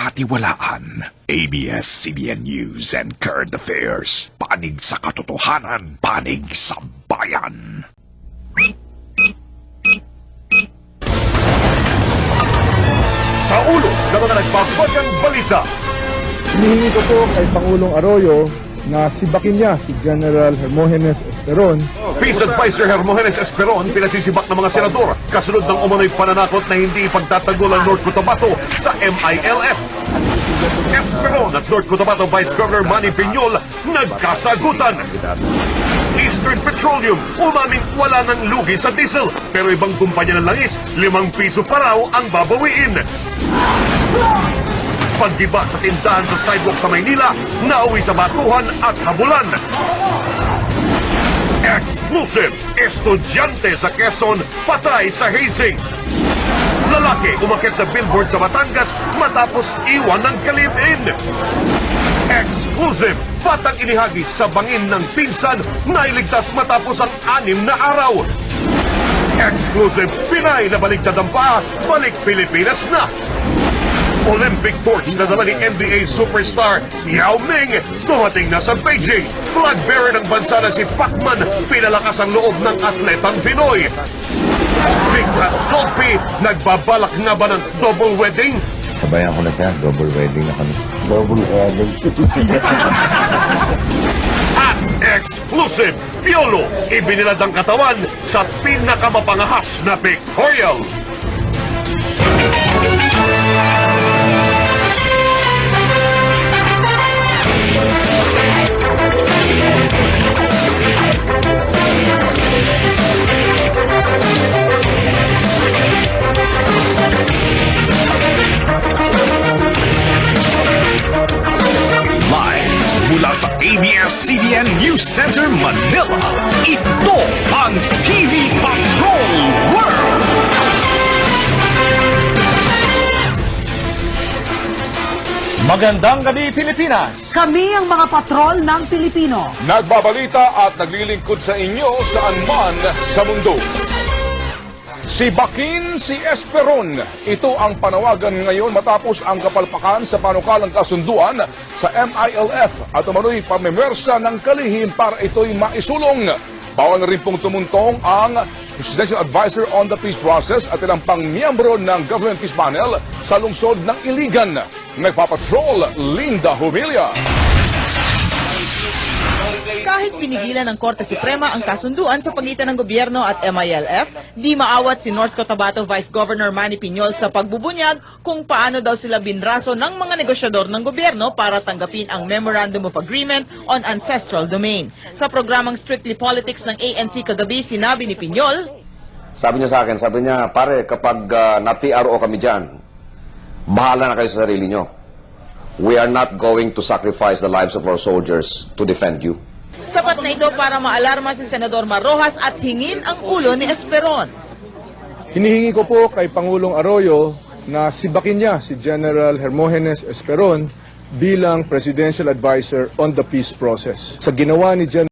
pagkakatiwalaan. ABS-CBN News and Current Affairs. Panig sa katotohanan, panig sa bayan. Sa ulo ng mga nagbabagang balita. Hinihingi ko po kay Pangulong Arroyo na sibakin niya si General Hermogenes Esperon. Peace Advisor Hermogenes Esperon pinasisibak ng mga senador kasunod ng umano'y pananakot na hindi ipagtatanggol ang North Cotabato sa MILF. Esperon at North Cotabato Vice Governor Manny Piñol nagkasagutan. Eastern Petroleum umaming wala ng lugi sa diesel pero ibang kumpanya ng langis 5 piso pa raw ang babawiin. Pagdiba sa tindahan sa sidewalk sa Maynila, nauwi sa batuhan at habulan. Exclusive! Estudyante sa Quezon, patay sa hazing. Lalaki umakyat sa billboard sa Batangas matapos iwan ng kalibin. Exclusive! Batang inihagis sa bangin ng pinsan na iligtas matapos ang 6 na araw. Exclusive! Pinay na baliktad ang paa, balik Pilipinas na. Olympic torch na dala ni NBA superstar Yao Ming dumating na sa Beijing. Flag bearer ng bansa na si Pacman pinalakas ang loob ng atletang Pinoy. Big Rat Dolphy nagbabalak nga ba ng double wedding? Sabayan ko na siya, double wedding na kami. Double wedding. At exclusive, Piolo ibinilad ang katawan sa pinakamapangahas na pictorial. Mula sa ABS-CBN News Center, Manila, ito ang TV Patrol World! Magandang gabi, Pilipinas! Kami ang mga patrol ng Pilipino. Nagbabalita at naglilingkod sa inyo saan man sa mundo. Sibakin si Esperon. Ito ang panawagan ngayon matapos ang kapalpakan sa panukalang kasunduan sa MILF at umano'y pamimwersa ng kalihim para ito'y maisulong. Bawal na rin pong tumuntong ang Presidential Advisor on the Peace Process at ilang pang miyembro ng Government Peace Panel sa lungsod ng Iligan. Nagpapatrol, Linda Humilla. Kahit pinigilan ng Korte Suprema ang kasunduan sa pagitan ng gobyerno at MILF, di maawat si North Cotabato Vice Governor Manny Piñol sa pagbubunyag kung paano daw sila binraso ng mga negosyador ng gobyerno para tanggapin ang Memorandum of Agreement on Ancestral Domain. Sa programang Strictly Politics ng ANC kagabi, sinabi ni Piñol, Sabi niya sa akin, pare, kapag na-TRO kami dyan, bahala na kayo sa sarili nyo. We are not going to sacrifice the lives of our soldiers to defend you. sapat na ito para maalarma si Senador Marrojas at hingin ang ulo ni Esperon. Hinihingi ko po kay Pangulong Arroyo na sibakin niya si General Hermogenes Esperon bilang Presidential Advisor on the Peace Process. Sa ginawa ni General